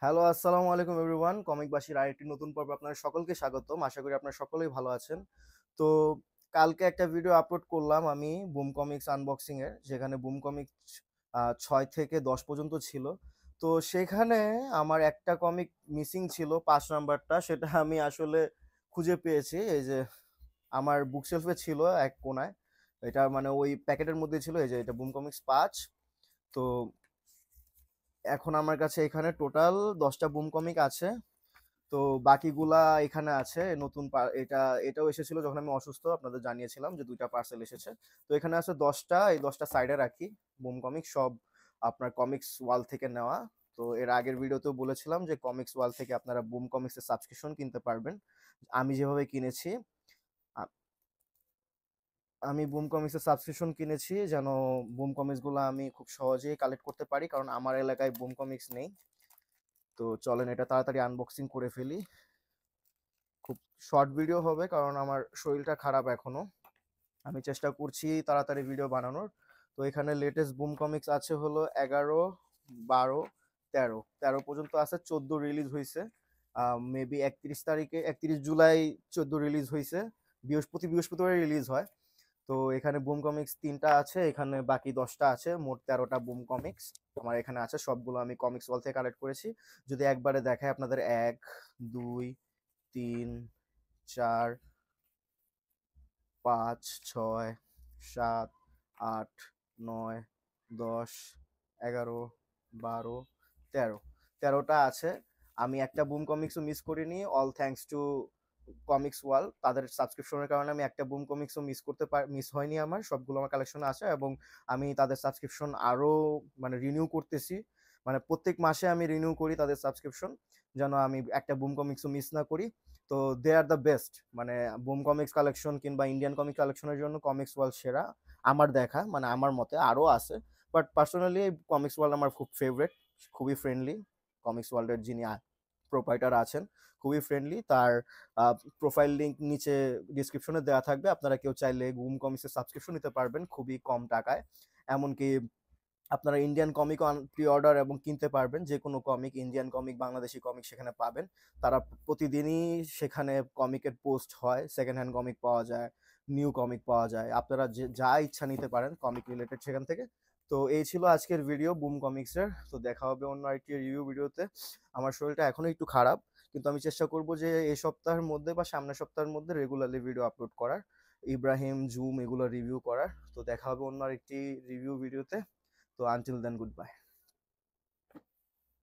Hello, আসসালামু আলাইকুম everyone. কমিকবাসীর আরেকটি নতুন পর্বে আপনাদের সকলকে স্বাগতম। আশা করি আপনারা সকলেই ভালো আছেন। তো কালকে একটা ভিডিও আপলোড করলাম আমি বুম কমিক্স আনবক্সিং এর, যেখানে বুম কমিক্স ৬ থেকে ১০ পর্যন্ত ছিল। তো সেখানে আমার একটা কমিক মিসিং ছিল ৫ নাম্বারটা, সেটা আমি আসলে খুঁজে পেয়েছি। এই যে আমার বুকশেলফে ছিল এক কোণায়। এটা মানে ওই প্যাকেটের মধ্যে ছিল, এই যে এটা বুম কমিক্স ৫। তো এখন আমার কাছে এখানে টোটাল ১০টা বুম কমিক আছে। তো বাকিগুলা এখানে আছে নতুন এটাও এসেছিল যখন আমি অসুস্থ, আপনাদের জানিয়েছিলাম যে ২টা পার্সেল এসেছে। তো এখানে আছে ১০টা, এই ১০টা সাইডে রাখি। বুম কমিক সব আপনার কমিক্স ওয়াল থেকে নেওয়া। তো এর আগের ভিডিওতেও বলেছিলাম যে কমিক্স ওয়াল থেকে আপনারা বুম কমিক্সের সাবস্ক্রিপশন কিনতে পারবেন। আমি যেভাবে কিনেছি, আ আমি বুম কমিক্সের সাবস্ক্রিপশন কিনেছি যেন বুম কমিক্সগুলো আমি খুব সহজেই কালেক্ট করতে পারি, কারণ আমার এলাকায় বুম কমিক্স নেই। তো চলেন এটা তাড়াতাড়ি আনবক্সিং করে ফেলি। খুব শর্ট ভিডিও হবে কারণ আমার শরীরটা খারাপ এখনো। আমি চেষ্টা করছি তাড়াতাড়ি ভিডিও বানানোর। তো এখানে লেটেস্ট বুম কমিক্স আছে হলো ১১, ১২, ১৩। ১৩ পর্যন্ত আছে, ১৪ রিলিজ হইছে। মেবি ৩১ তারিখে, ৩১ জুলাই ১৪ রিলিজ হইছে। বৃহস্পতিবার রিলিজ হয়। তো এখানে বুম কমিক্স ৩টা আছে, এখানে বাকি ১০টা আছে, মোট ১৩টা বুম কমিক্স আমার এখানে আছে। সবগুলো আমি কমিক্স ওয়াল থেকে কালেক্ট করেছি। যদি একবারে দেখায় আপনাদের ১, ২, ৩, ৪, ৫, ৬, ৭, ৮, ৯, ১০, ১১, ১২, ১৩। ১৩টা আছে। আমি একটা বুম কমিক্সও মিস করিনি। অল থ্যাঙ্কস টু কমিক্স ওয়াল। তাদের সাবস্ক্রিপশনের কারণে আমি একটা বুম কমিক্সও মিস হয়নি আমার। সবগুলো আমার কালেকশনে আছে এবং আমি তাদের সাবস্ক্রিপশন আরো মানে রিনিউ করতেছি। মানে প্রত্যেক মাসে আমি রিনিউ করি তাদের সাবস্ক্রিপশন, যেন আমি একটা বুম কমিক্সও মিস না করি। তো দে আর দ্য বেস্ট। মানে বুম কমিক্স কালেকশন কিংবা ইন্ডিয়ান কমিক কালেকশনের জন্য কমিক্স ওয়ার্ল্ড সেরা আমার দেখা, মানে আমার মতে আরো আছে। বাট পার্সোনালি কমিক্স ওয়ার্ল্ড আমার খুব ফেভারিট। খুবই ফ্রেন্ডলি। কমিক্স ওয়ার্ল্ডের যিনি প্রোপাইটার আছেন খুবই ফ্রেন্ডলি। তার প্রোফাইল লিংক নিচে ডিসক্রিপশনে দেওয়া থাকবে, আপনারা কেউ চাইলে বুম কমিক্সের সাবস্ক্রিপশন নিতে পারবেন খুবই কম টাকায়। এমনকি আপনারা ইন্ডিয়ান কমিকও প্রি অর্ডার এবং কিনতে পারবেন। যে কোনো comic, Indian comic, Bangladeshi comic সেখানে পাবেন। তারা প্রতিদিনই সেখানে কমিকের পোস্ট হয়, সেকেন্ড হ্যান্ড কমিক পাওয়া যায়, নিউ কমিক পাওয়া যায়। আপনারা যে যা ইচ্ছা নিতে পারেন কমিক রিলেটেড সেখান থেকে। তো এই ছিল আজকের ভিডিও বুম কমিক্সের। তো দেখা হবে অন্য আরেকটি রিভিউ ভিডিওতে। আমার শরীরটা এখনো একটু খারাপ, কিন্তু আমি চেষ্টা করব যে এই সপ্তাহের মধ্যে বা সামনের সপ্তাহের মধ্যে রেগুলারলি ভিডিও আপলোড করার, ইব্রাহিম, জুম এগুলো রিভিউ করার। তো দেখা হবে অন্য আরেকটি রিভিউ ভিডিওতে। তো until then, goodbye.